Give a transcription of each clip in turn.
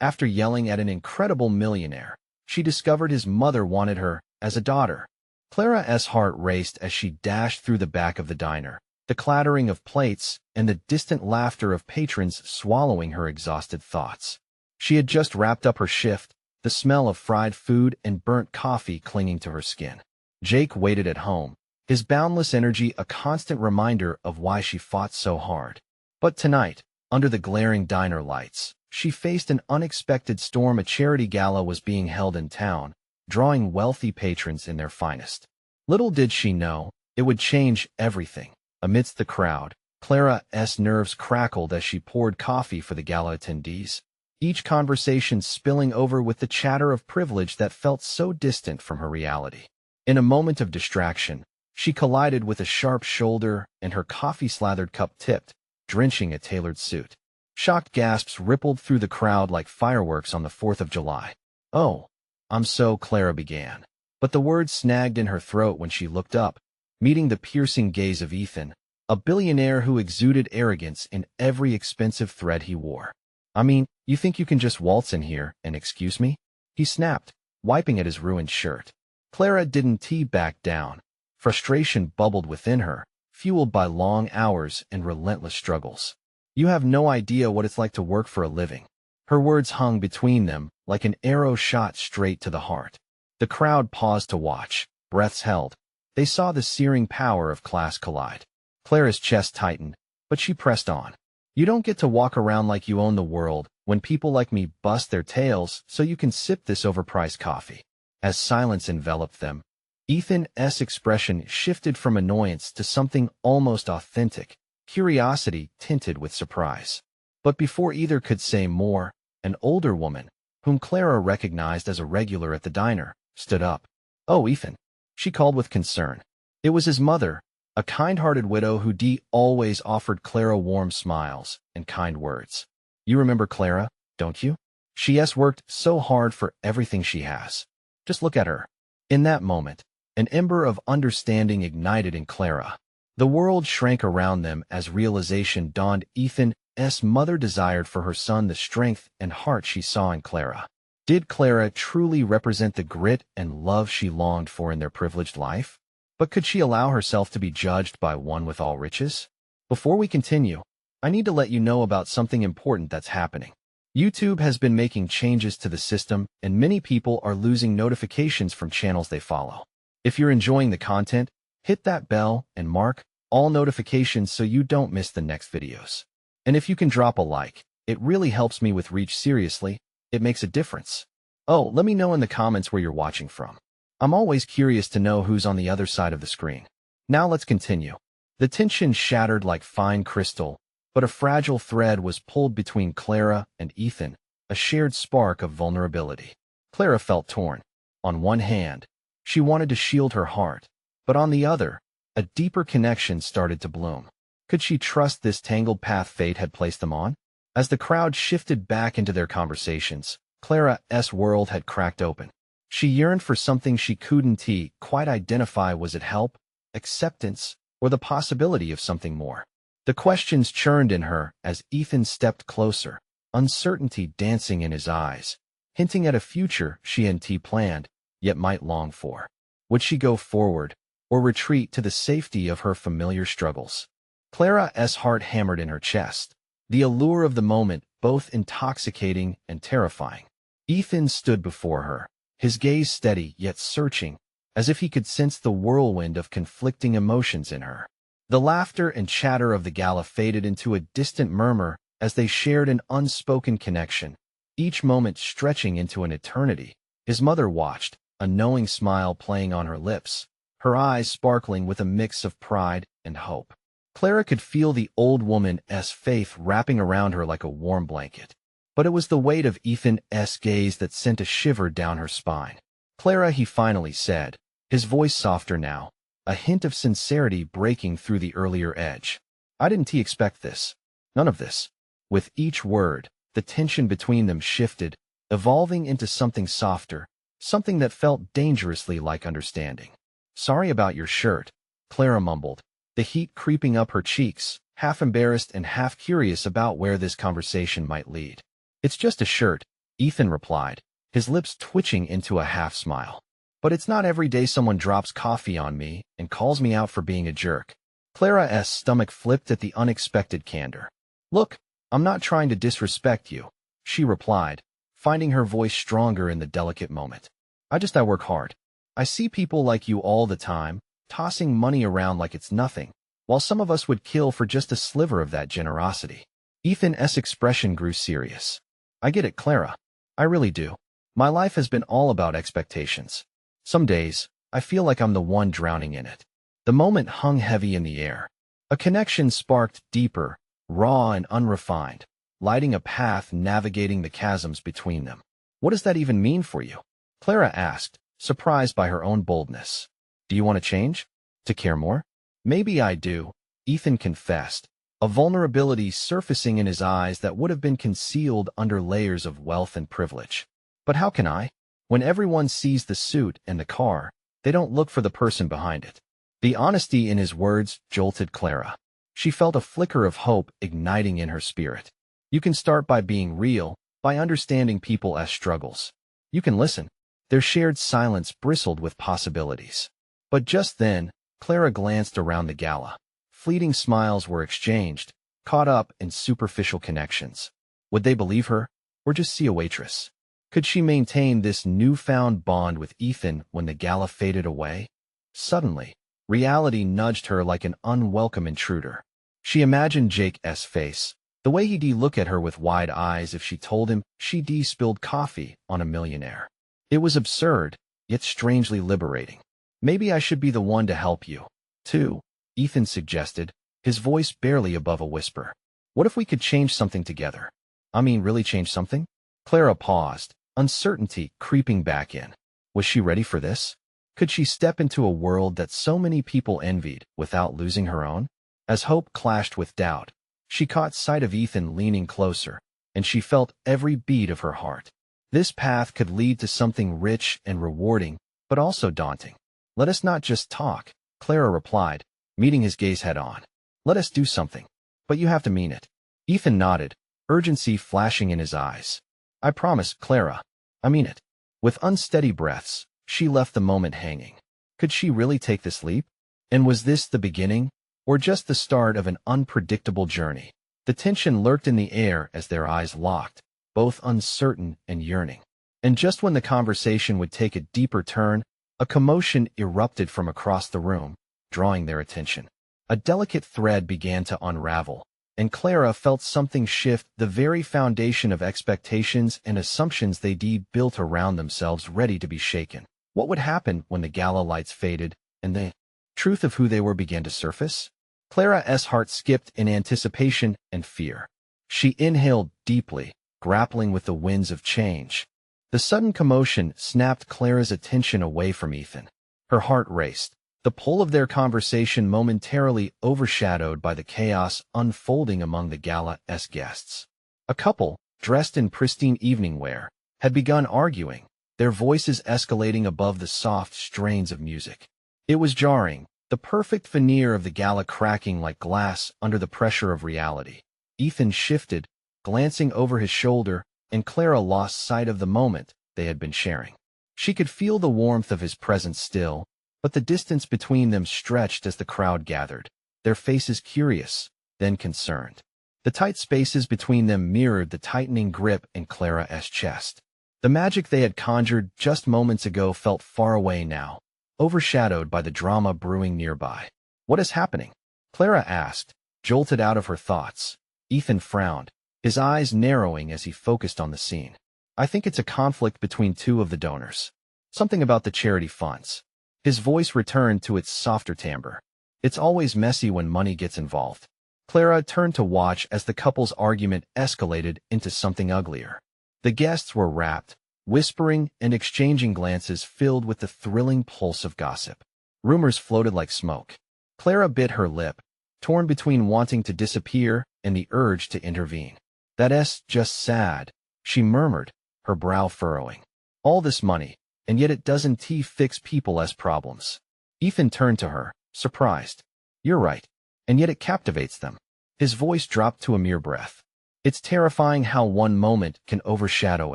After yelling at an incredible millionaire, she discovered his mother wanted her as a daughter. Clara's heart raced as she dashed through the back of the diner, the clattering of plates and the distant laughter of patrons swallowing her exhausted thoughts. She had just wrapped up her shift, the smell of fried food and burnt coffee clinging to her skin. Jake waited at home, his boundless energy a constant reminder of why she fought so hard. But tonight, under the glaring diner lights, she faced an unexpected storm. A charity gala was being held in town, drawing wealthy patrons in their finest. Little did she know, it would change everything. Amidst the crowd, Clara's nerves crackled as she poured coffee for the gala attendees, each conversation spilling over with the chatter of privilege that felt so distant from her reality. In a moment of distraction, she collided with a sharp shoulder and her coffee-slathered cup tipped, drenching a tailored suit. Shocked gasps rippled through the crowd like fireworks on the 4th of July. "Oh, I'm so," Clara began. But the words snagged in her throat when she looked up, meeting the piercing gaze of Ethan, a billionaire who exuded arrogance in every expensive thread he wore. "I mean, you think you can just waltz in here and excuse me?" he snapped, wiping at his ruined shirt. Clara didn't back down. Frustration bubbled within her, fueled by long hours and relentless struggles. "You have no idea what it's like to work for a living." Her words hung between them like an arrow shot straight to the heart. The crowd paused to watch, breaths held. They saw the searing power of class collide. Clara's chest tightened, but she pressed on. "You don't get to walk around like you own the world when people like me bust their tails so you can sip this overpriced coffee." As silence enveloped them, Ethan's expression shifted from annoyance to something almost authentic, curiosity tinted with surprise. But before either could say more, an older woman, whom Clara recognized as a regular at the diner, stood up. "Oh, Ethan," she called with concern. It was his mother, a kind-hearted widow who always offered Clara warm smiles and kind words. "You remember Clara, don't you? She's worked so hard for everything she has. Just look at her." In that moment, an ember of understanding ignited in Clara. The world shrank around them as realization dawned. Ethan's mother desired for her son the strength and heart she saw in Clara. Did Clara truly represent the grit and love she longed for in their privileged life? But could she allow herself to be judged by one with all riches? Before we continue, I need to let you know about something important that's happening. YouTube has been making changes to the system, and many people are losing notifications from channels they follow. If you're enjoying the content, hit that bell and mark all notifications so you don't miss the next videos. And if you can drop a like, it really helps me with reach. Seriously, it makes a difference. Oh, let me know in the comments where you're watching from. I'm always curious to know who's on the other side of the screen. Now let's continue. The tension shattered like fine crystal, but a fragile thread was pulled between Clara and Ethan, a shared spark of vulnerability. Clara felt torn. On one hand, she wanted to shield her heart, but on the other, a deeper connection started to bloom. Could she trust this tangled path fate had placed them on? As the crowd shifted back into their conversations, Clara's world had cracked open. She yearned for something she couldn't quite identify. Was it help, acceptance, or the possibility of something more? The questions churned in her as Ethan stepped closer, uncertainty dancing in his eyes, hinting at a future she hadn't planned, yet might long for. Would she go forward, or retreat to the safety of her familiar struggles? Clara's heart hammered in her chest, the allure of the moment both intoxicating and terrifying. Ethan stood before her, his gaze steady yet searching, as if he could sense the whirlwind of conflicting emotions in her. The laughter and chatter of the gala faded into a distant murmur as they shared an unspoken connection, each moment stretching into an eternity. His mother watched, a knowing smile playing on her lips, her eyes sparkling with a mix of pride and hope. Clara could feel the old woman's faith wrapping around her like a warm blanket, but it was the weight of Ethan's gaze that sent a shiver down her spine. "Clara," he finally said, his voice softer now, a hint of sincerity breaking through the earlier edge. "I didn't expect this. None of this." With each word, the tension between them shifted, evolving into something softer, something that felt dangerously like understanding. "Sorry about your shirt," Clara mumbled, the heat creeping up her cheeks, half embarrassed and half curious about where this conversation might lead. "It's just a shirt. Ethan replied, his lips twitching into a half-smile. But it's not every day someone drops coffee on me and calls me out for being a jerk. Clara's stomach flipped at the unexpected candor. Look, I'm not trying to disrespect you, she replied, finding her voice stronger in the delicate moment. I work hard. I see people like you all the time, tossing money around like it's nothing, while some of us would kill for just a sliver of that generosity. Ethan's expression grew serious. I get it, Clara. I really do. My life has been all about expectations. Some days, I feel like I'm the one drowning in it. The moment hung heavy in the air. A connection sparked deeper, raw and unrefined, lighting a path navigating the chasms between them. What does that even mean for you? Clara asked, surprised by her own boldness. Do you want to change? To care more? Maybe I do, Ethan confessed, a vulnerability surfacing in his eyes that would have been concealed under layers of wealth and privilege. But how can I? When everyone sees the suit and the car, they don't look for the person behind it. The honesty in his words jolted Clara. She felt a flicker of hope igniting in her spirit. You can start by being real, by understanding people's struggles. You can listen. Their shared silence bristled with possibilities. But just then, Clara glanced around the gala. Fleeting smiles were exchanged, caught up in superficial connections. Would they believe her, or just see a waitress? Could she maintain this newfound bond with Ethan when the gala faded away? Suddenly, reality nudged her like an unwelcome intruder. She imagined Jake's face, the way he'd look at her with wide eyes if she told him she'd spilled coffee on a millionaire. It was absurd, yet strangely liberating. Maybe I should be the one to help you, too, Ethan suggested, his voice barely above a whisper. What if we could change something together? Really change something? Clara paused, uncertainty creeping back in. Was she ready for this? Could she step into a world that so many people envied without losing her own? As hope clashed with doubt, she caught sight of Ethan leaning closer, and she felt every beat of her heart. This path could lead to something rich and rewarding, but also daunting. Let us not just talk, Clara replied, meeting his gaze head-on. Let us do something. But you have to mean it. Ethan nodded, urgency flashing in his eyes. I promise, Clara. I mean it. With unsteady breaths, she left the moment hanging. Could she really take this leap? And was this the beginning, or just the start of an unpredictable journey? The tension lurked in the air as their eyes locked, both uncertain and yearning. And just when the conversation would take a deeper turn, a commotion erupted from across the room, drawing their attention. A delicate thread began to unravel, and Clara felt something shift, the very foundation of expectations and assumptions they'd built around themselves ready to be shaken. What would happen when the gala lights faded and the truth of who they were began to surface? Clara's heart skipped in anticipation and fear. She inhaled deeply, grappling with the winds of change. The sudden commotion snapped Clara's attention away from Ethan. Her heart raced, the pull of their conversation momentarily overshadowed by the chaos unfolding among the gala's guests. A couple, dressed in pristine evening wear, had begun arguing, their voices escalating above the soft strains of music. It was jarring, the perfect veneer of the gala cracking like glass under the pressure of reality. Ethan shifted, glancing over his shoulder, and Clara lost sight of the moment they had been sharing. She could feel the warmth of his presence still, but the distance between them stretched as the crowd gathered, their faces curious, then concerned. The tight spaces between them mirrored the tightening grip in Clara's chest. The magic they had conjured just moments ago felt far away now, overshadowed by the drama brewing nearby. What is happening? Clara asked, jolted out of her thoughts. Ethan frowned, his eyes narrowing as he focused on the scene. I think it's a conflict between two of the donors. Something about the charity funds. His voice returned to its softer timbre. It's always messy when money gets involved. Clara turned to watch as the couple's argument escalated into something uglier. The guests were rapt, whispering and exchanging glances filled with the thrilling pulse of gossip. Rumors floated like smoke. Clara bit her lip, torn between wanting to disappear and the urge to intervene. That's just sad, she murmured, her brow furrowing. All this money, and yet it doesn't fix people's problems. Ethan turned to her, surprised. You're right, and yet it captivates them. His voice dropped to a mere breath. It's terrifying how one moment can overshadow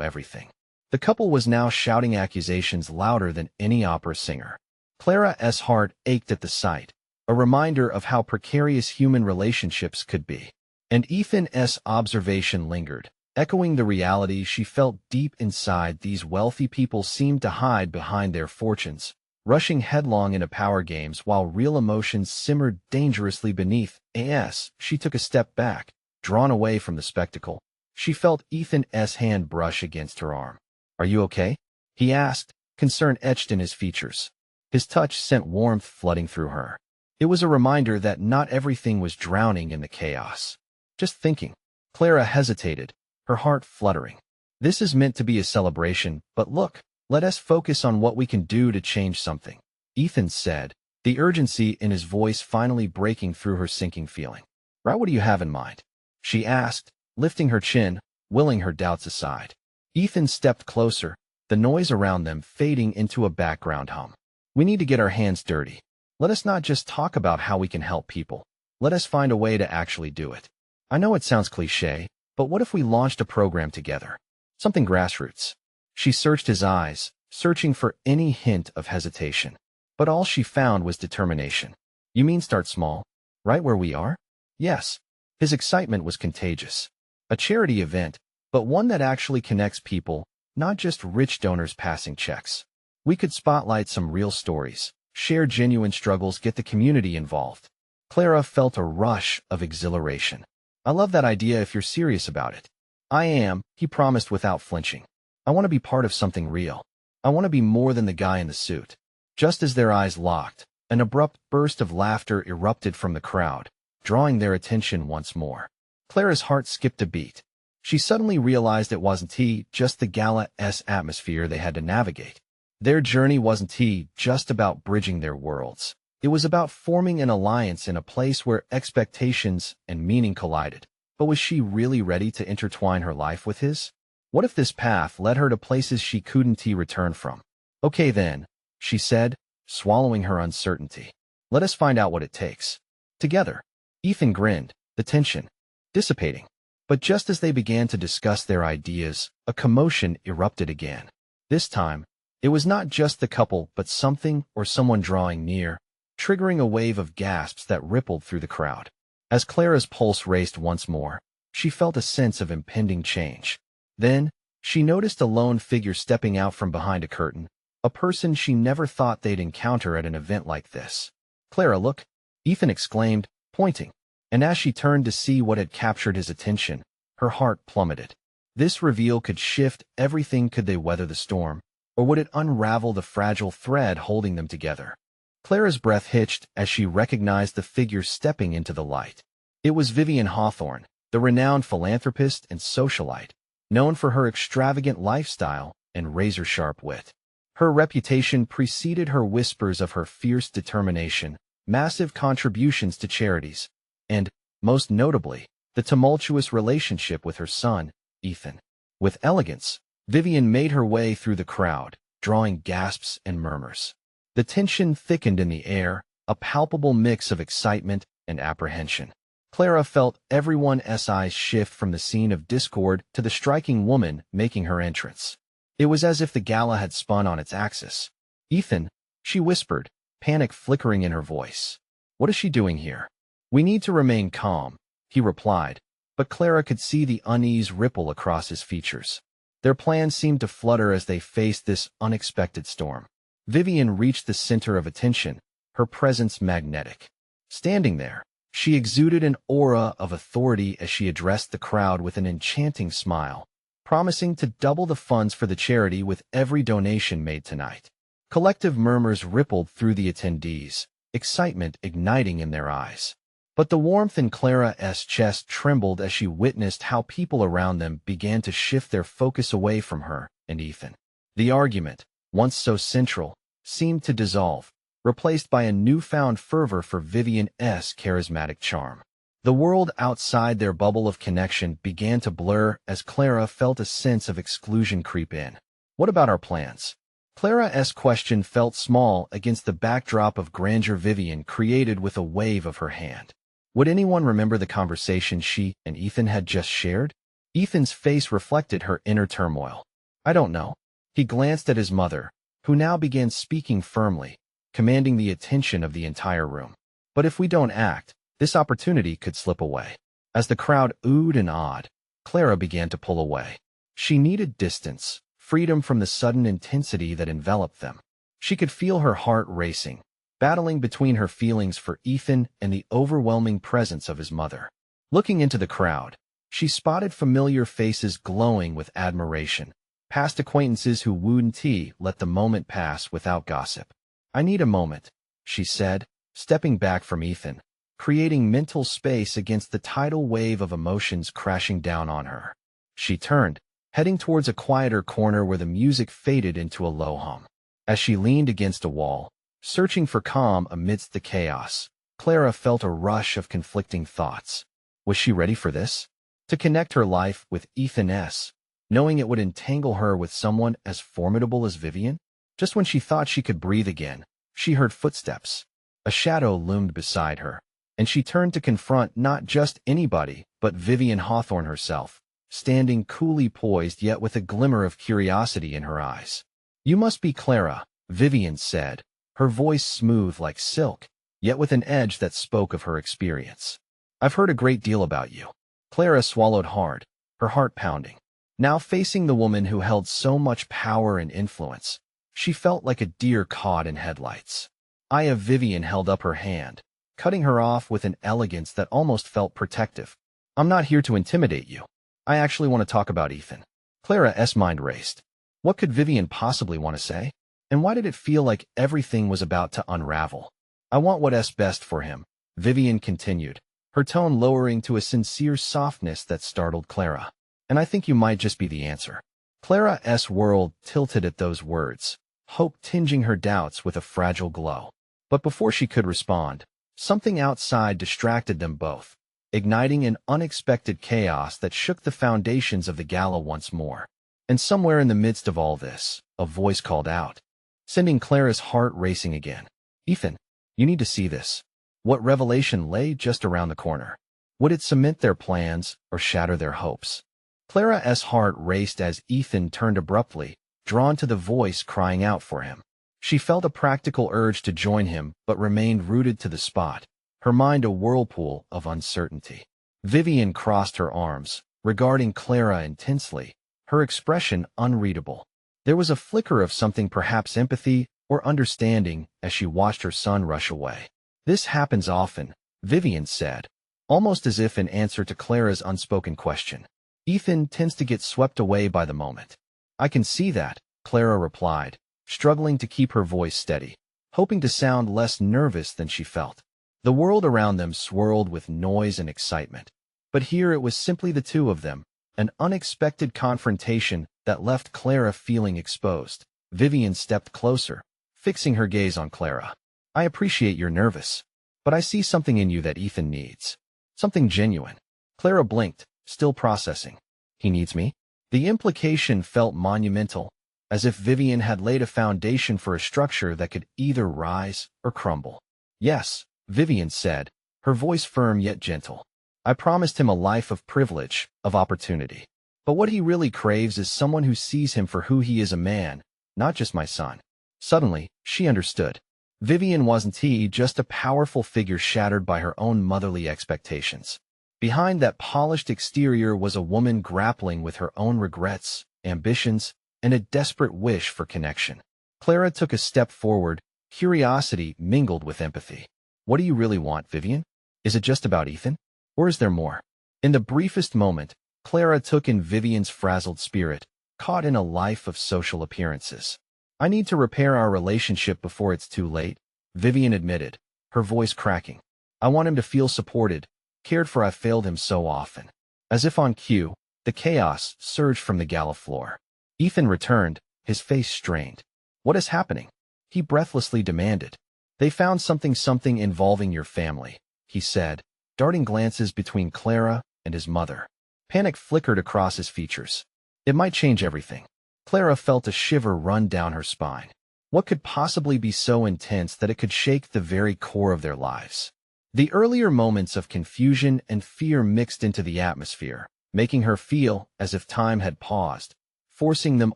everything. The couple was now shouting accusations louder than any opera singer. Clara's heart ached at the sight, a reminder of how precarious human relationships could be. And Ethan's observation lingered, echoing the reality she felt deep inside. These wealthy people seemed to hide behind their fortunes, rushing headlong into power games while real emotions simmered dangerously beneath. As she took a step back, drawn away from the spectacle, she felt Ethan's hand brush against her arm. "Are you okay?" he asked, concern etched in his features. His touch sent warmth flooding through her. It was a reminder that not everything was drowning in the chaos. "Just thinking." Clara hesitated, her heart fluttering. "This is meant to be a celebration, but look, let us focus on what we can do to change something," Ethan said, the urgency in his voice finally breaking through her sinking feeling. "Right, what do you have in mind?" she asked, lifting her chin, willing her doubts aside. Ethan stepped closer, the noise around them fading into a background hum. "We need to get our hands dirty. Let us not just talk about how we can help people. Let us find a way to actually do it. I know it sounds cliché, but what if we launched a program together? Something grassroots." She searched his eyes, searching for any hint of hesitation. But all she found was determination. "You mean start small? Right where we are?" "Yes." His excitement was contagious. "A charity event, but one that actually connects people, not just rich donors passing checks. We could spotlight some real stories, share genuine struggles, get the community involved." Clara felt a rush of exhilaration. "I love that idea if you're serious about it." "I am," he promised without flinching. "I want to be part of something real. I want to be more than the guy in the suit." Just as their eyes locked, an abrupt burst of laughter erupted from the crowd, drawing their attention once more. Clara's heart skipped a beat. She suddenly realized it wasn't just the gala's atmosphere they had to navigate. Their journey wasn't just about bridging their worlds. It was about forming an alliance in a place where expectations and meaning collided. But was she really ready to intertwine her life with his? What if this path led her to places she couldn't return from? "Okay then," she said, swallowing her uncertainty. "Let us find out what it takes. Together." Ethan grinned, the tension dissipating. But just as they began to discuss their ideas, a commotion erupted again. This time, it was not just the couple but something or someone drawing near, triggering a wave of gasps that rippled through the crowd. As Clara's pulse raced once more, she felt a sense of impending change. Then, she noticed a lone figure stepping out from behind a curtain, a person she never thought they'd encounter at an event like this. "Clara, look!" Ethan exclaimed, pointing. And as she turned to see what had captured his attention, her heart plummeted. This reveal could shift everything. Could they weather the storm, or would it unravel the fragile thread holding them together? Clara's breath hitched as she recognized the figure stepping into the light. It was Vivian Hawthorne, the renowned philanthropist and socialite, known for her extravagant lifestyle and razor-sharp wit. Her reputation preceded her whispers of her fierce determination, massive contributions to charities, and, most notably, the tumultuous relationship with her son, Ethan. With elegance, Vivian made her way through the crowd, drawing gasps and murmurs. The tension thickened in the air, a palpable mix of excitement and apprehension. Clara felt everyone's eyes shift from the scene of discord to the striking woman making her entrance. It was as if the gala had spun on its axis. "Ethan," she whispered, panic flickering in her voice. "What is she doing here?" "We need to remain calm," he replied, but Clara could see the unease ripple across his features. Their plans seemed to flutter as they faced this unexpected storm. Vivian reached the center of attention, her presence magnetic. Standing there, she exuded an aura of authority as she addressed the crowd with an enchanting smile, promising to double the funds for the charity with every donation made tonight. Collective murmurs rippled through the attendees, excitement igniting in their eyes. But the warmth in Clara's chest trembled as she witnessed how people around them began to shift their focus away from her and Ethan. The argument, once so central, seemed to dissolve, replaced by a newfound fervor for Vivian's charismatic charm. The world outside their bubble of connection began to blur as Clara felt a sense of exclusion creep in. "What about our plans?" Clara's question felt small against the backdrop of grandeur Vivian created with a wave of her hand. Would anyone remember the conversation she and Ethan had just shared? Ethan's face reflected her inner turmoil. I don't know. He glanced at his mother, who now began speaking firmly, commanding the attention of the entire room. But if we don't act, this opportunity could slip away. As the crowd oohed and awed, Clara began to pull away. She needed distance, freedom from the sudden intensity that enveloped them. She could feel her heart racing, battling between her feelings for Ethan and the overwhelming presence of his mother. Looking into the crowd, she spotted familiar faces glowing with admiration, past acquaintances who wouldn't let the moment pass without gossip. I need a moment, she said, stepping back from Ethan, creating mental space against the tidal wave of emotions crashing down on her. She turned, heading towards a quieter corner where the music faded into a low hum. As she leaned against a wall, searching for calm amidst the chaos, Clara felt a rush of conflicting thoughts. Was she ready for this? To connect her life with Ethan S., knowing it would entangle her with someone as formidable as Vivian? Just when she thought she could breathe again, she heard footsteps. A shadow loomed beside her, and she turned to confront not just anybody, but Vivian Hawthorne herself, standing coolly poised yet with a glimmer of curiosity in her eyes. You must be Clara, Vivian said, her voice smooth like silk, yet with an edge that spoke of her experience. I've heard a great deal about you. Clara swallowed hard, her heart pounding. Now facing the woman who held so much power and influence, she felt like a deer caught in headlights. Vivian held up her hand, cutting her off with an elegance that almost felt protective. I'm not here to intimidate you. I actually want to talk about Ethan. Clara's mind raced. What could Vivian possibly want to say? And why did it feel like everything was about to unravel? I want what's best for him, Vivian continued, her tone lowering to a sincere softness that startled Clara. And I think you might just be the answer. Clara's world tilted at those words, hope tinging her doubts with a fragile glow. But before she could respond, something outside distracted them both, igniting an unexpected chaos that shook the foundations of the gala once more. And somewhere in the midst of all this, a voice called out, sending Clara's heart racing again. Ethan, you need to see this. What revelation lay just around the corner? Would it cement their plans or shatter their hopes? Clara's heart raced as Ethan turned abruptly, drawn to the voice crying out for him. She felt a practical urge to join him but remained rooted to the spot, her mind a whirlpool of uncertainty. Vivian crossed her arms, regarding Clara intensely, her expression unreadable. There was a flicker of something, perhaps empathy or understanding, as she watched her son rush away. This happens often, Vivian said, almost as if in answer to Clara's unspoken question. Ethan tends to get swept away by the moment. I can see that, Clara replied, struggling to keep her voice steady, hoping to sound less nervous than she felt. The world around them swirled with noise and excitement, but here it was simply the two of them, an unexpected confrontation that left Clara feeling exposed. Vivian stepped closer, fixing her gaze on Clara. I appreciate you're nervous, but I see something in you that Ethan needs. Something genuine. Clara blinked, still processing. He needs me? The implication felt monumental, as if Vivian had laid a foundation for a structure that could either rise or crumble. Yes, Vivian said, her voice firm yet gentle. I promised him a life of privilege, of opportunity. But what he really craves is someone who sees him for who he is, a man, not just my son. Suddenly, she understood. Vivian wasn't just a powerful figure shattered by her own motherly expectations. Behind that polished exterior was a woman grappling with her own regrets, ambitions, and a desperate wish for connection. Clara took a step forward, curiosity mingled with empathy. What do you really want, Vivian? Is it just about Ethan? Or is there more? In the briefest moment, Clara took in Vivian's frazzled spirit, caught in a life of social appearances. I need to repair our relationship before it's too late, Vivian admitted, her voice cracking. I want him to feel supported, cared for. I've failed him so often. As if on cue, the chaos surged from the gala floor. Ethan returned, his face strained. What is happening? He breathlessly demanded. They found something involving your family, he said, darting glances between Clara and his mother. Panic flickered across his features. It might change everything. Clara felt a shiver run down her spine. What could possibly be so intense that it could shake the very core of their lives? The earlier moments of confusion and fear mixed into the atmosphere, making her feel as if time had paused, forcing them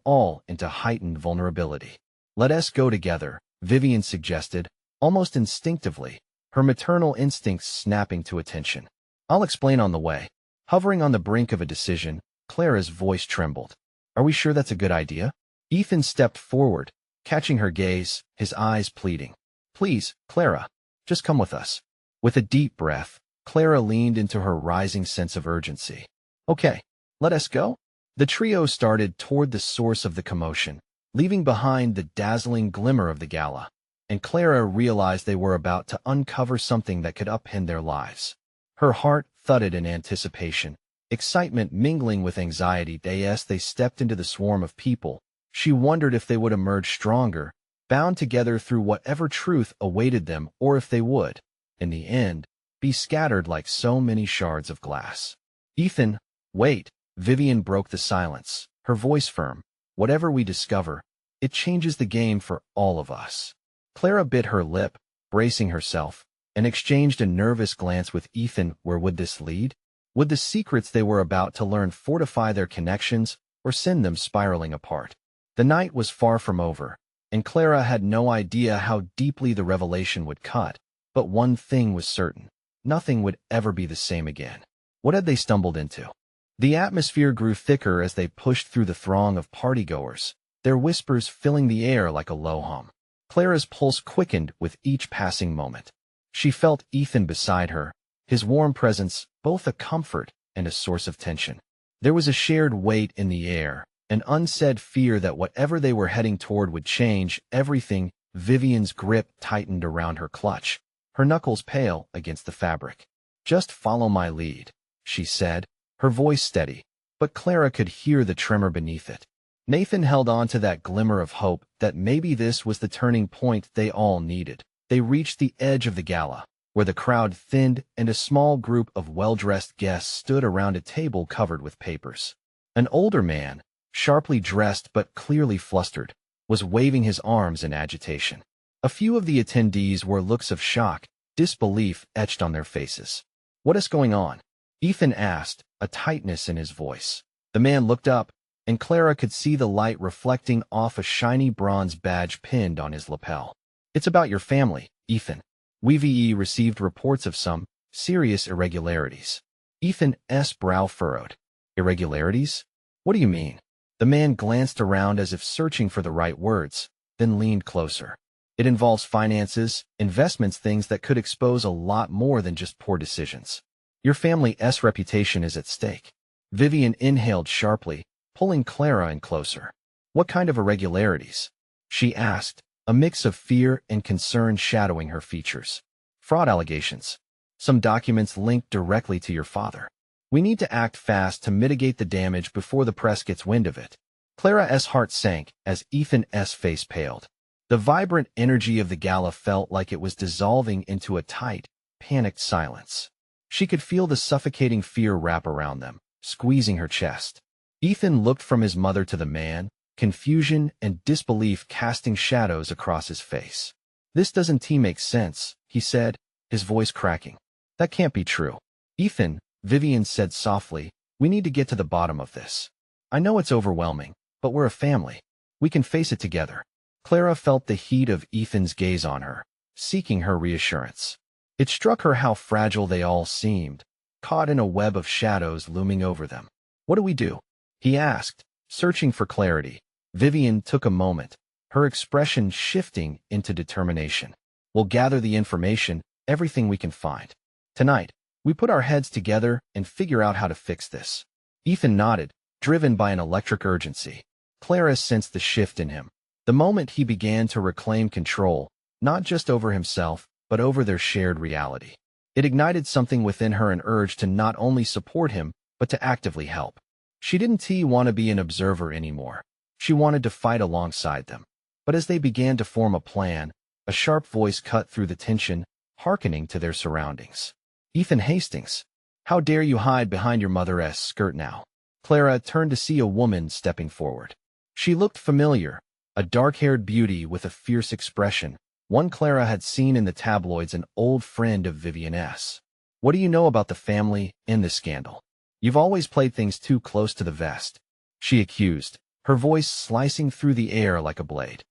all into heightened vulnerability. "Let us go together," Vivian suggested, almost instinctively, her maternal instincts snapping to attention. "I'll explain on the way." Hovering on the brink of a decision, Clara's voice trembled. "Are we sure that's a good idea?" Ethan stepped forward, catching her gaze, his eyes pleading. "Please, Clara, just come with us." With a deep breath, Clara leaned into her rising sense of urgency. "Okay, let us go." The trio started toward the source of the commotion, leaving behind the dazzling glimmer of the gala, and Clara realized they were about to uncover something that could upend their lives. Her heart thudded in anticipation, excitement mingling with anxiety. As they stepped into the swarm of people, she wondered if they would emerge stronger, bound together through whatever truth awaited them, or if they would, in the end, be scattered like so many shards of glass. "Ethan, wait," Vivian broke the silence, her voice firm. "Whatever we discover, it changes the game for all of us." Clara bit her lip, bracing herself, and exchanged a nervous glance with Ethan. Where would this lead? Would the secrets they were about to learn fortify their connections or send them spiraling apart? The night was far from over, and Clara had no idea how deeply the revelation would cut, but one thing was certain: nothing would ever be the same again. What had they stumbled into? The atmosphere grew thicker as they pushed through the throng of partygoers, their whispers filling the air like a low hum. Clara's pulse quickened with each passing moment. She felt Ethan beside her, his warm presence both a comfort and a source of tension. There was a shared weight in the air, an unsaid fear that whatever they were heading toward would change everything. Vivian's grip tightened around her clutch, her knuckles pale against the fabric. "Just follow my lead," she said, her voice steady, but Clara could hear the tremor beneath it. Nathan held on to that glimmer of hope that maybe this was the turning point they all needed. They reached the edge of the gala, where the crowd thinned and a small group of well-dressed guests stood around a table covered with papers. An older man, sharply dressed but clearly flustered, was waving his arms in agitation. A few of the attendees wore looks of shock, disbelief etched on their faces. "What is going on?" Ethan asked, a tightness in his voice. The man looked up, and Clara could see the light reflecting off a shiny bronze badge pinned on his lapel. "It's about your family, Ethan. We've received reports of some serious irregularities." Ethan's brow furrowed. "Irregularities? What do you mean?" The man glanced around as if searching for the right words, then leaned closer. "It involves finances, investments, things that could expose a lot more than just poor decisions. Your family's reputation is at stake." Vivian inhaled sharply, pulling Clara in closer. "What kind of irregularities?" she asked, a mix of fear and concern shadowing her features. "Fraud allegations. Some documents linked directly to your father. We need to act fast to mitigate the damage before the press gets wind of it." Clara's heart sank as Ethan's face paled. The vibrant energy of the gala felt like it was dissolving into a tight, panicked silence. She could feel the suffocating fear wrap around them, squeezing her chest. Ethan looked from his mother to the man, confusion and disbelief casting shadows across his face. "This doesn't make sense," he said, his voice cracking. "That can't be true." "Ethan," Vivian said softly, "we need to get to the bottom of this. I know it's overwhelming, but we're a family. We can face it together." Clara felt the heat of Ethan's gaze on her, seeking her reassurance. It struck her how fragile they all seemed, caught in a web of shadows looming over them. "What do we do?" he asked, searching for clarity. Vivian took a moment, her expression shifting into determination. "We'll gather the information, everything we can find. Tonight, we put our heads together and figure out how to fix this." Ethan nodded, driven by an electric urgency. Clara sensed the shift in him. The moment he began to reclaim control, not just over himself, but over their shared reality. It ignited something within her, an urge to not only support him, but to actively help. She didn't want to be an observer anymore. She wanted to fight alongside them. But as they began to form a plan, a sharp voice cut through the tension, hearkening to their surroundings. "Ethan Hastings, how dare you hide behind your mother's skirt now?" Clara turned to see a woman stepping forward. She looked familiar, a dark-haired beauty with a fierce expression, one Clara had seen in the tabloids, an old friend of Vivian's. "What do you know about the family and the scandal?" You've always played things too close to the vest, she accused, her voice slicing through the air like a blade.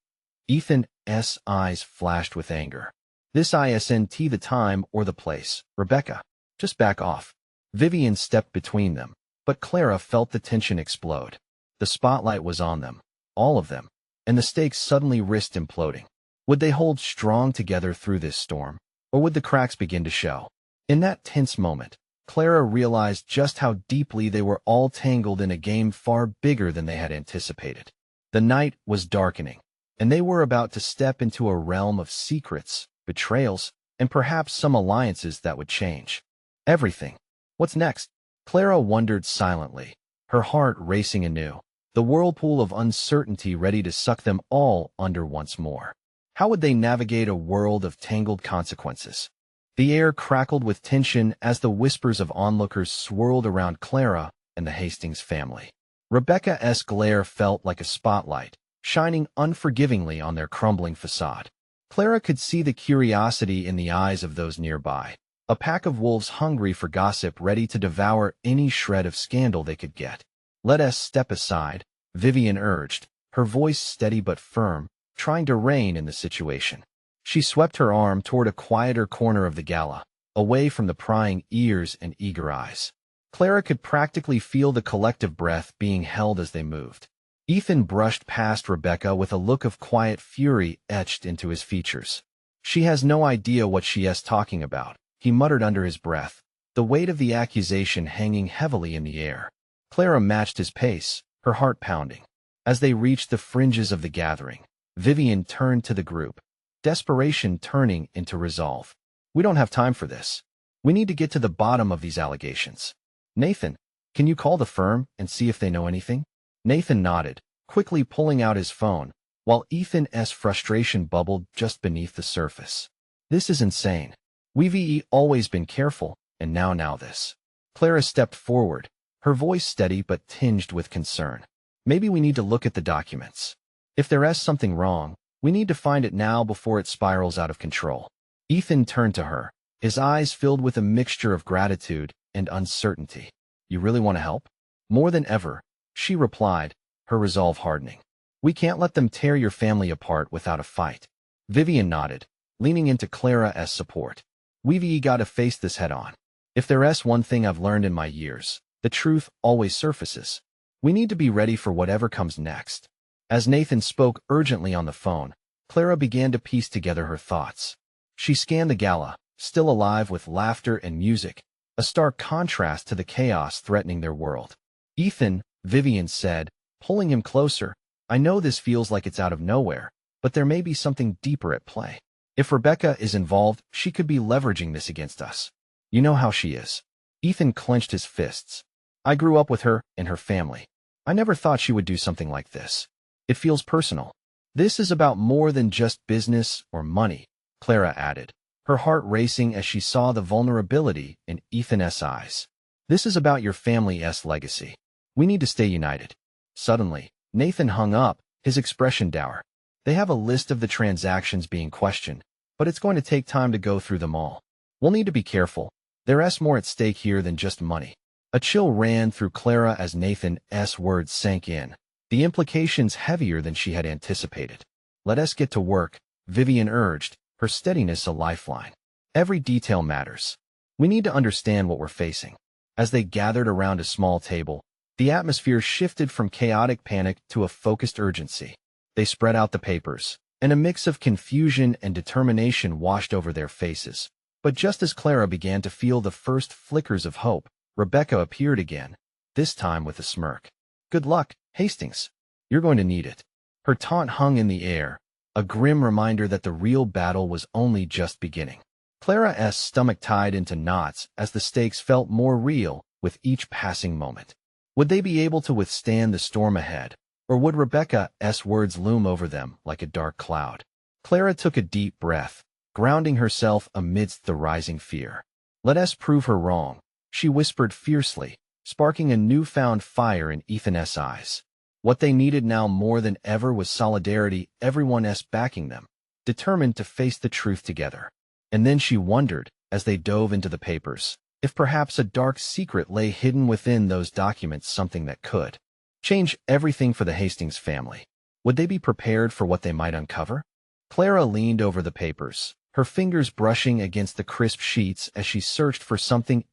Ethan's eyes flashed with anger. This isn't the time or the place, Rebecca. Just back off. Vivian stepped between them, but Clara felt the tension explode. The spotlight was on them, all of them, and the stakes suddenly risked imploding. Would they hold strong together through this storm, or would the cracks begin to show? In that tense moment, Clara realized just how deeply they were all tangled in a game far bigger than they had anticipated. The night was darkening, and they were about to step into a realm of secrets, betrayals, and perhaps some alliances that would change everything. What's next? Clara wondered silently, her heart racing anew, the whirlpool of uncertainty ready to suck them all under once more. How would they navigate a world of tangled consequences? The air crackled with tension as the whispers of onlookers swirled around Clara and the Hastings family. Rebecca's glare felt like a spotlight, shining unforgivingly on their crumbling facade. Clara could see the curiosity in the eyes of those nearby, a pack of wolves hungry for gossip ready to devour any shred of scandal they could get. Let us step aside, Vivian urged, her voice steady but firm, trying to rein in the situation. She swept her arm toward a quieter corner of the gala, away from the prying ears and eager eyes. Clara could practically feel the collective breath being held as they moved. Ethan brushed past Rebecca with a look of quiet fury etched into his features. She has no idea what she is talking about, he muttered under his breath, the weight of the accusation hanging heavily in the air. Clara matched his pace, her heart pounding. As they reached the fringes of the gathering, Vivian turned to the group, desperation turning into resolve. We don't have time for this. We need to get to the bottom of these allegations. Nathan, can you call the firm and see if they know anything? Nathan nodded, quickly pulling out his phone, while Ethan's frustration bubbled just beneath the surface. This is insane. We've always been careful, and now this. Clara stepped forward, her voice steady but tinged with concern. Maybe we need to look at the documents. If there is something wrong, we need to find it now before it spirals out of control. Ethan turned to her, his eyes filled with a mixture of gratitude and uncertainty. You really want to help? More than ever, she replied, her resolve hardening. We can't let them tear your family apart without a fight. Vivian nodded, leaning into Clara's support. We've got to face this head on. If there's one thing I've learned in my years, the truth always surfaces. We need to be ready for whatever comes next. As Nathan spoke urgently on the phone, Clara began to piece together her thoughts. She scanned the gala, still alive with laughter and music, a stark contrast to the chaos threatening their world. Ethan, Vivian said, pulling him closer, I know this feels like it's out of nowhere, but there may be something deeper at play. If Rebecca is involved, she could be leveraging this against us. You know how she is. Ethan clenched his fists. I grew up with her and her family. I never thought she would do something like this. It feels personal. This is about more than just business or money, Clara added, her heart racing as she saw the vulnerability in Ethan's eyes. This is about your family's legacy. We need to stay united. Suddenly, Nathan hung up, his expression dour. They have a list of the transactions being questioned, but it's going to take time to go through them all. We'll need to be careful. There's more at stake here than just money. A chill ran through Clara as Nathan's words sank in, the implications heavier than she had anticipated. Let us get to work, Vivian urged, her steadiness a lifeline. Every detail matters. We need to understand what we're facing. As they gathered around a small table, the atmosphere shifted from chaotic panic to a focused urgency. They spread out the papers, and a mix of confusion and determination washed over their faces. But just as Clara began to feel the first flickers of hope, Rebecca appeared again, this time with a smirk. Good luck, Hastings. You're going to need it. Her taunt hung in the air, a grim reminder that the real battle was only just beginning. Clara's stomach tied into knots as the stakes felt more real with each passing moment. Would they be able to withstand the storm ahead, or would Rebecca's words loom over them like a dark cloud? Clara took a deep breath, grounding herself amidst the rising fear. Let us prove her wrong, she whispered fiercely, sparking a newfound fire in Ethan's eyes. What they needed now more than ever was solidarity, everyone's backing them, determined to face the truth together. And then she wondered, as they dove into the papers, If perhaps a dark secret lay hidden within those documents, something that could change everything for the Hastings family. Would they be prepared for what they might uncover? Clara leaned over the papers, her fingers brushing against the crisp sheets as she searched for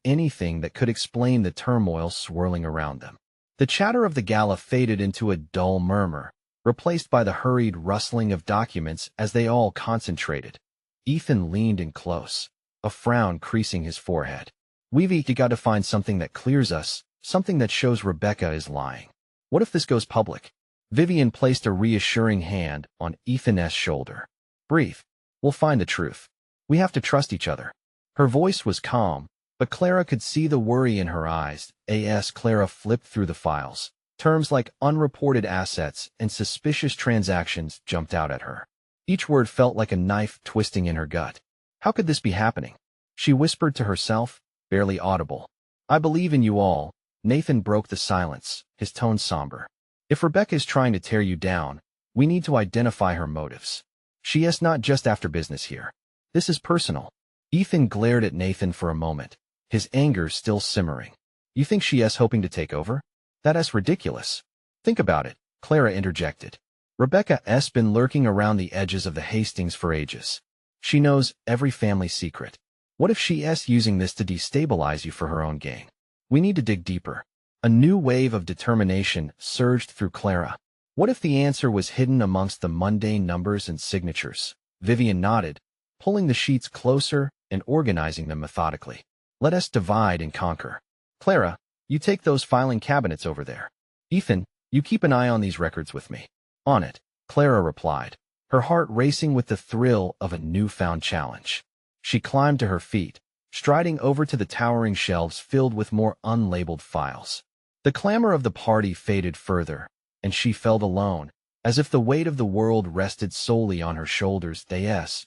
anything that could explain the turmoil swirling around them. The chatter of the gala faded into a dull murmur, replaced by the hurried rustling of documents as they all concentrated. Ethan leaned in close, a frown creasing his forehead. "We've got to find something that clears us, something that shows Rebecca is lying. What if this goes public?" Vivian placed a reassuring hand on Ethan's shoulder. "Breathe. We'll find the truth. We have to trust each other." Her voice was calm, but Clara could see the worry in her eyes. Clara flipped through the files. Terms like unreported assets and suspicious transactions jumped out at her. Each word felt like a knife twisting in her gut. How could this be happening? She whispered to herself, barely audible. "I believe in you all." Nathan broke the silence, his tone somber. "If Rebecca is trying to tear you down, we need to identify her motives. She is not just after business here. This is personal." Ethan glared at Nathan for a moment, his anger still simmering. "You think she is hoping to take over? That's ridiculous." "Think about it," Clara interjected. "Rebecca's been lurking around the edges of the Hastings for ages. She knows every family secret. What if she is using this to destabilize you for her own gain? We need to dig deeper." A new wave of determination surged through Clara. What if the answer was hidden amongst the mundane numbers and signatures? Vivian nodded, pulling the sheets closer and organizing them methodically. "Let us divide and conquer. Clara, you take those filing cabinets over there. Ethan, you keep an eye on these records with me." "On it," Clara replied, her heart racing with the thrill of a newfound challenge. She climbed to her feet, striding over to the towering shelves filled with more unlabeled files. The clamor of the party faded further, and she felt alone, as if the weight of the world rested solely on her shoulders.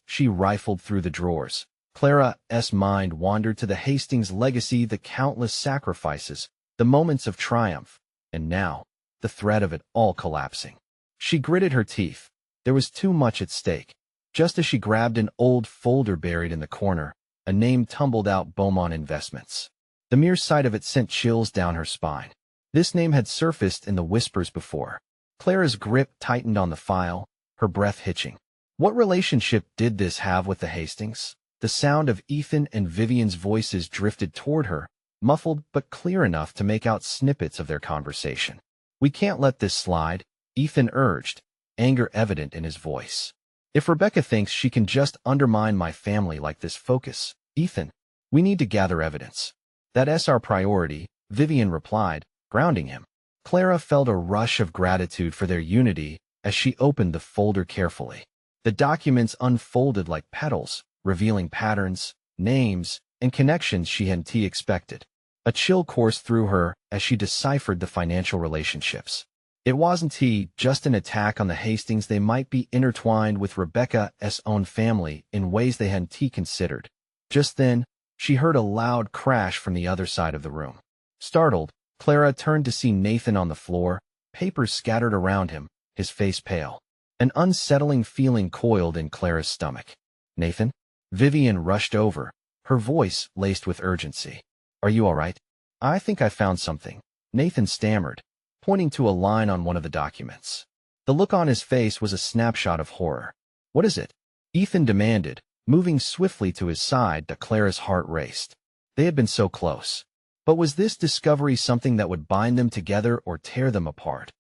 She rifled through the drawers. Clara's mind wandered to the Hastings legacy, the countless sacrifices, the moments of triumph, and now, the threat of it all collapsing. She gritted her teeth. There was too much at stake. Just as she grabbed an old folder buried in the corner, a name tumbled out: Beaumont Investments. The mere sight of it sent chills down her spine. This name had surfaced in the whispers before. Clara's grip tightened on the file, her breath hitching. What relationship did this have with the Hastings? The sound of Ethan and Vivian's voices drifted toward her, muffled but clear enough to make out snippets of their conversation. "We can't let this slide," Ethan urged, anger evident in his voice. "If Rebecca thinks she can just undermine my family like this, focus, Ethan. We need to gather evidence." "That's our priority," Vivian replied, grounding him. Clara felt a rush of gratitude for their unity as she opened the folder carefully. The documents unfolded like petals, revealing patterns, names, and connections she hadn't expected. A chill coursed through her as she deciphered the financial relationships. It wasn't just an attack on the Hastings. They might be intertwined with Rebecca's own family in ways they hadn't considered. Just then, she heard a loud crash from the other side of the room. Startled, Clara turned to see Nathan on the floor, papers scattered around him, his face pale. An unsettling feeling coiled in Clara's stomach. "Nathan?" Vivian rushed over, her voice laced with urgency. "Are you all right?" "I think I found something," Nathan stammered, pointing to a line on one of the documents. The look on his face was a snapshot of horror. "What is it?" Ethan demanded, moving swiftly to his side. Clara's heart raced. They had been so close. But was this discovery something that would bind them together or tear them apart?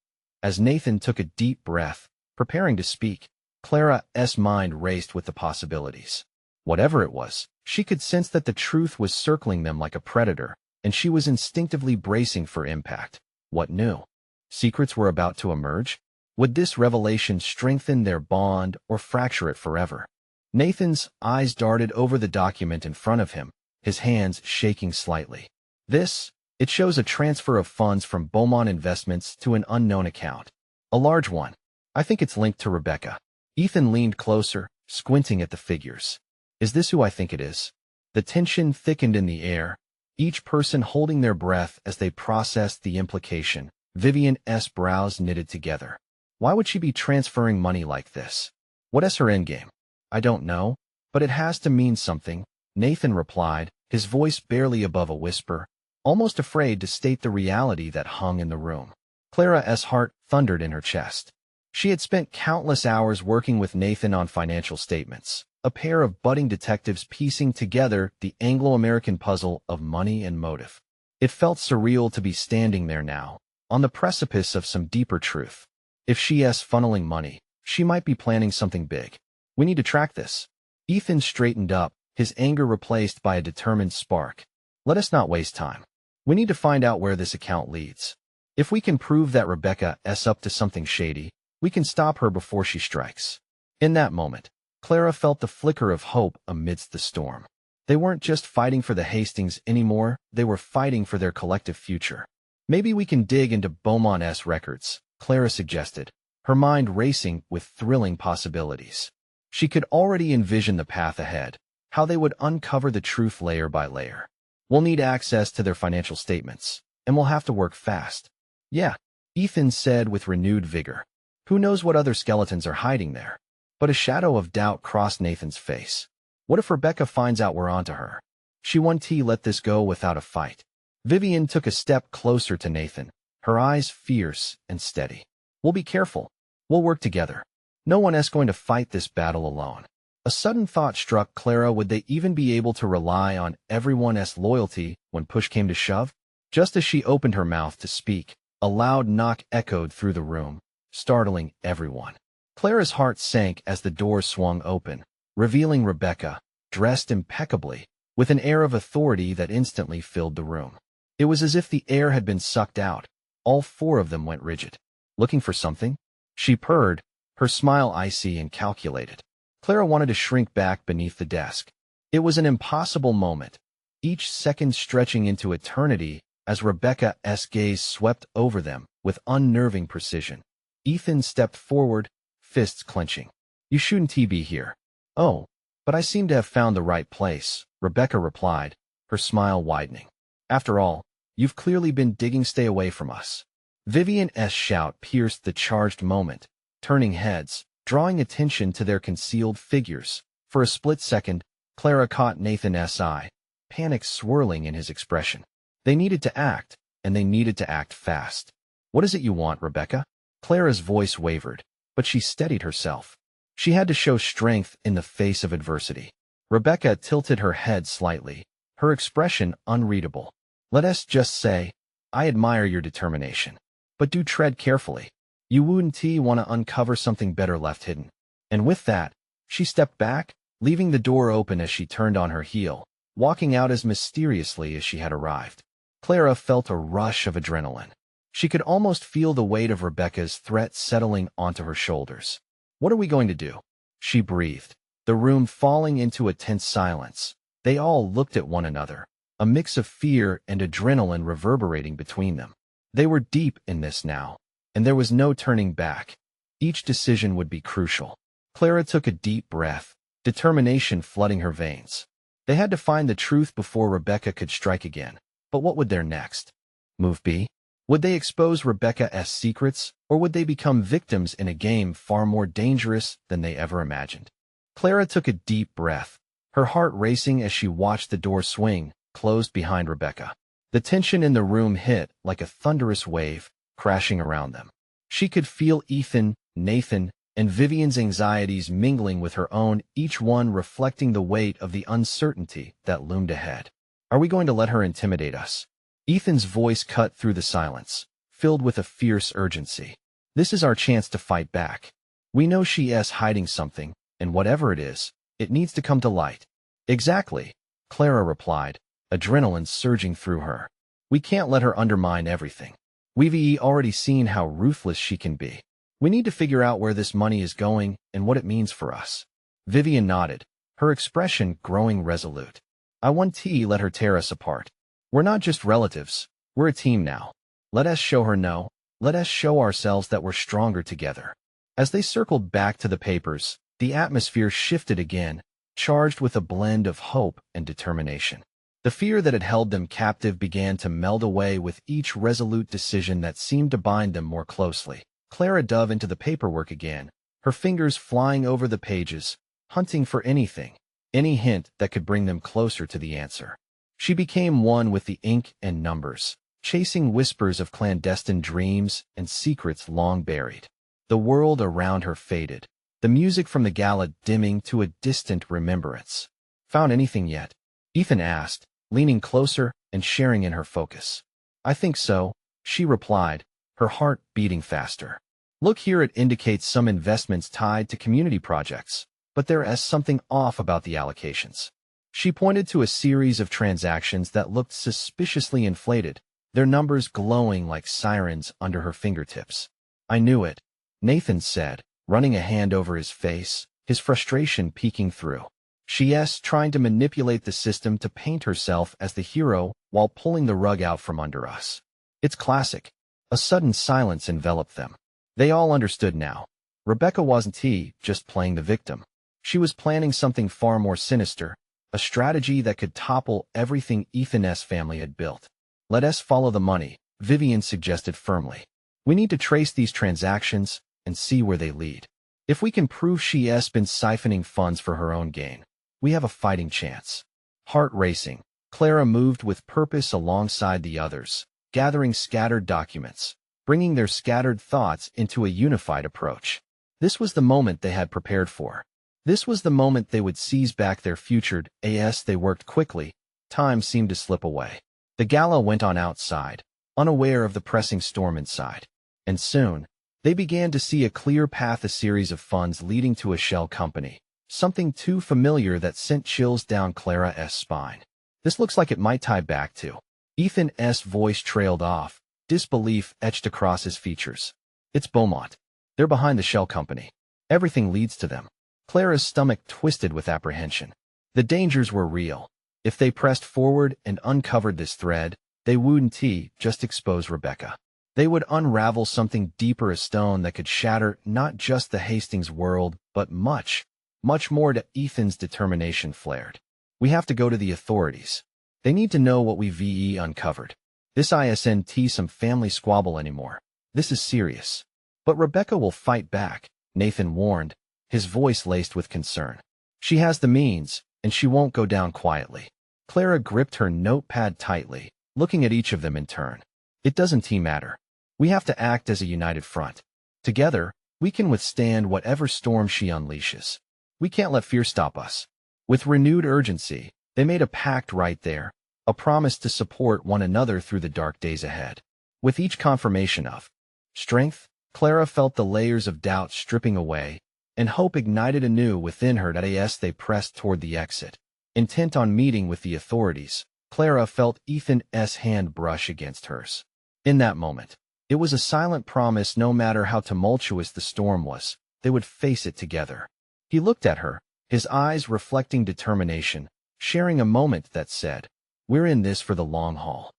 As Nathan took a deep breath, preparing to speak, Clara's mind raced with the possibilities. Whatever it was, she could sense that the truth was circling them like a predator, and she was instinctively bracing for impact. What new secrets were about to emerge? Would this revelation strengthen their bond or fracture it forever? Nathan's eyes darted over the document in front of him, his hands shaking slightly. It shows a transfer of funds from Beaumont Investments to an unknown account. A large one. I think it's linked to Rebecca. Ethan leaned closer, squinting at the figures. "Is this who I think it is?" The tension thickened in the air, each person holding their breath as they processed the implication. Vivian's brows knitted together. Why would she be transferring money like this? What is her endgame? "I don't know, but it has to mean something," Nathan replied, his voice barely above a whisper, almost afraid to state the reality that hung in the room. Clara's heart thundered in her chest. She had spent countless hours working with Nathan on financial statements, a pair of budding detectives piecing together the Anglo-American puzzle of money and motive. It felt surreal to be standing there now, on the precipice of some deeper truth. If she's funneling money, she might be planning something big. We need to track this. Ethan straightened up, his anger replaced by a determined spark. Let us not waste time. We need to find out where this account leads. If we can prove that Rebecca's up to something shady, we can stop her before she strikes. In that moment, Clara felt the flicker of hope amidst the storm. They weren't just fighting for the Hastings anymore, they were fighting for their collective future. Maybe we can dig into Beaumont's records, Clara suggested, her mind racing with thrilling possibilities. She could already envision the path ahead, how they would uncover the truth layer by layer. We'll need access to their financial statements, and we'll have to work fast. Yeah, Ethan said with renewed vigor. Who knows what other skeletons are hiding there? But a shadow of doubt crossed Nathan's face. What if Rebecca finds out we're onto her? She won't let this go without a fight. Vivian took a step closer to Nathan, her eyes fierce and steady. We'll be careful. We'll work together. No one is going to fight this battle alone. A sudden thought struck Clara. Would they even be able to rely on everyone's loyalty when push came to shove? Just as she opened her mouth to speak, a loud knock echoed through the room, startling everyone. Clara's heart sank as the door swung open, revealing Rebecca, dressed impeccably, with an air of authority that instantly filled the room. It was as if the air had been sucked out. All four of them went rigid. Looking for something? She purred, her smile icy and calculated. Clara wanted to shrink back beneath the desk. It was an impossible moment, each second stretching into eternity as Rebecca's gaze swept over them with unnerving precision. Ethan stepped forward, fists clenching. You shouldn't be here. Oh, but I seem to have found the right place, Rebecca replied, her smile widening. After all, you've clearly been digging. Stay away from us. Vivian's shout pierced the charged moment, turning heads, drawing attention to their concealed figures. For a split second, Clara caught Nathan's eye, panic swirling in his expression. They needed to act, and they needed to act fast. What is it you want, Rebecca? Clara's voice wavered, but she steadied herself. She had to show strength in the face of adversity. Rebecca tilted her head slightly, her expression unreadable. Let us just say, I admire your determination. But do tread carefully. You wouldn't want to uncover something better left hidden. And with that, she stepped back, leaving the door open as she turned on her heel, walking out as mysteriously as she had arrived. Clara felt a rush of adrenaline. She could almost feel the weight of Rebecca's threat settling onto her shoulders. What are we going to do? She breathed, the room falling into a tense silence. They all looked at one another, a mix of fear and adrenaline reverberating between them. They were deep in this now, and there was no turning back. Each decision would be crucial. Clara took a deep breath, determination flooding her veins. They had to find the truth before Rebecca could strike again. But what would their next move be? Would they expose Rebecca's secrets, or would they become victims in a game far more dangerous than they ever imagined? Clara took a deep breath, her heart racing as she watched the door swing, closed behind Rebecca. The tension in the room hit like a thunderous wave, crashing around them. She could feel Ethan, Nathan, and Vivian's anxieties mingling with her own, each one reflecting the weight of the uncertainty that loomed ahead. Are we going to let her intimidate us? Ethan's voice cut through the silence, filled with a fierce urgency. This is our chance to fight back. We know she is hiding something, and whatever it is, it needs to come to light. Exactly, Clara replied, adrenaline surging through her. We can't let her undermine everything. We've already seen how ruthless she can be. We need to figure out where this money is going and what it means for us. Vivian nodded, her expression growing resolute. I won't let her tear us apart. We're not just relatives, we're a team now. Let us show her no. Let us show ourselves that we're stronger together. As they circled back to the papers, the atmosphere shifted again, charged with a blend of hope and determination. The fear that had held them captive began to meld away with each resolute decision that seemed to bind them more closely. Clara dove into the paperwork again, her fingers flying over the pages, hunting for anything, any hint that could bring them closer to the answer. She became one with the ink and numbers, chasing whispers of clandestine dreams and secrets long buried. The world around her faded, the music from the gala dimming to a distant remembrance. "Found anything yet?" Ethan asked, leaning closer and sharing in her focus. "I think so," she replied, her heart beating faster. "Look here, it indicates some investments tied to community projects, but there is something off about the allocations." She pointed to a series of transactions that looked suspiciously inflated, their numbers glowing like sirens under her fingertips. "I knew it," Nathan said, running a hand over his face, his frustration peeking through. She's trying to manipulate the system to paint herself as the hero while pulling the rug out from under us. It's classic. A sudden silence enveloped them. They all understood now. Rebecca wasn't just playing the victim. She was planning something far more sinister, a strategy that could topple everything Ethan's family had built. "Let us follow the money," Vivian suggested firmly. "We need to trace these transactions and see where they lead. If we can prove she's been siphoning funds for her own gain, we have a fighting chance." Heart racing, Clara moved with purpose alongside the others, gathering scattered documents, bringing their scattered thoughts into a unified approach. This was the moment they had prepared for. This was the moment they would seize back their future. As they worked quickly, time seemed to slip away. The gala went on outside, unaware of the pressing storm inside. And soon, they began to see a clear path, a series of funds leading to a shell company, something too familiar that sent chills down Clara's spine. "This looks like it might tie back to..." Ethan's voice trailed off, disbelief etched across his features. "It's Beaumont. They're behind the shell company. Everything leads to them." Clara's stomach twisted with apprehension. The dangers were real. If they pressed forward and uncovered this thread, they wouldn't just expose Rebecca. They would unravel something deeper, a stone that could shatter not just the Hastings world, but much, much more. To Ethan's determination flared. "We have to go to the authorities. They need to know what we've uncovered. This isn't some family squabble anymore. This is serious." "But Rebecca will fight back," Nathan warned, his voice laced with concern. "She has the means, and she won't go down quietly." Clara gripped her notepad tightly, looking at each of them in turn. "It doesn't matter. We have to act as a united front. Together, we can withstand whatever storm she unleashes. We can't let fear stop us." With renewed urgency, they made a pact right there, a promise to support one another through the dark days ahead. With each confirmation of strength, Clara felt the layers of doubt stripping away, and hope ignited anew within her. As they pressed toward the exit, intent on meeting with the authorities, Clara felt Ethan's hand brush against hers. In that moment, it was a silent promise. No matter how tumultuous the storm was, they would face it together. He looked at her, his eyes reflecting determination, sharing a moment that said, "We're in this for the long haul."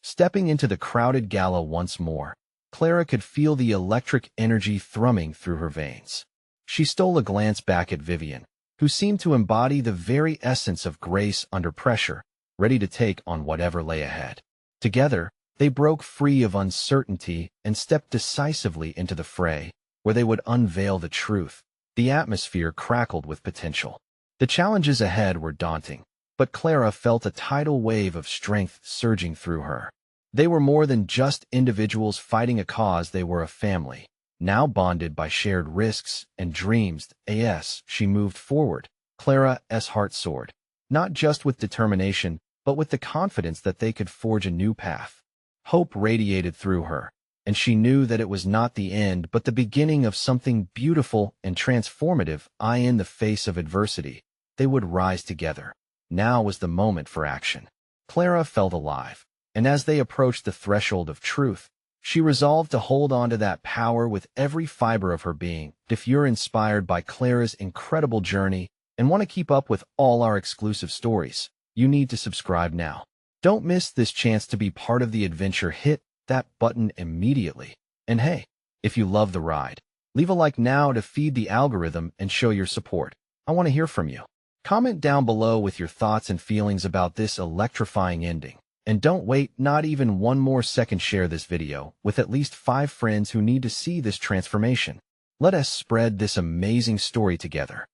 Stepping into the crowded gala once more, Clara could feel the electric energy thrumming through her veins. She stole a glance back at Vivian, who seemed to embody the very essence of grace under pressure, ready to take on whatever lay ahead. Together, they broke free of uncertainty and stepped decisively into the fray, where they would unveil the truth. The atmosphere crackled with potential. The challenges ahead were daunting, but Clara felt a tidal wave of strength surging through her. They were more than just individuals fighting a cause. They were a family, now bonded by shared risks and dreams. As she moved forward, Clara's heart soared, not just with determination, but with the confidence that they could forge a new path. Hope radiated through her, and she knew that it was not the end but the beginning of something beautiful and transformative. In the face of adversity, they would rise together. Now was the moment for action. Clara felt alive, and as they approached the threshold of truth, she resolved to hold on to that power with every fiber of her being. If you're inspired by Clara's incredible journey and want to keep up with all our exclusive stories, you need to subscribe now. Don't miss this chance to be part of the adventure. Hit that button immediately. And hey, if you love the ride, leave a like now to feed the algorithm and show your support. I want to hear from you. Comment down below with your thoughts and feelings about this electrifying ending. And don't wait not even one more second. Share this video with at least 5 friends who need to see this transformation. Let us spread this amazing story together.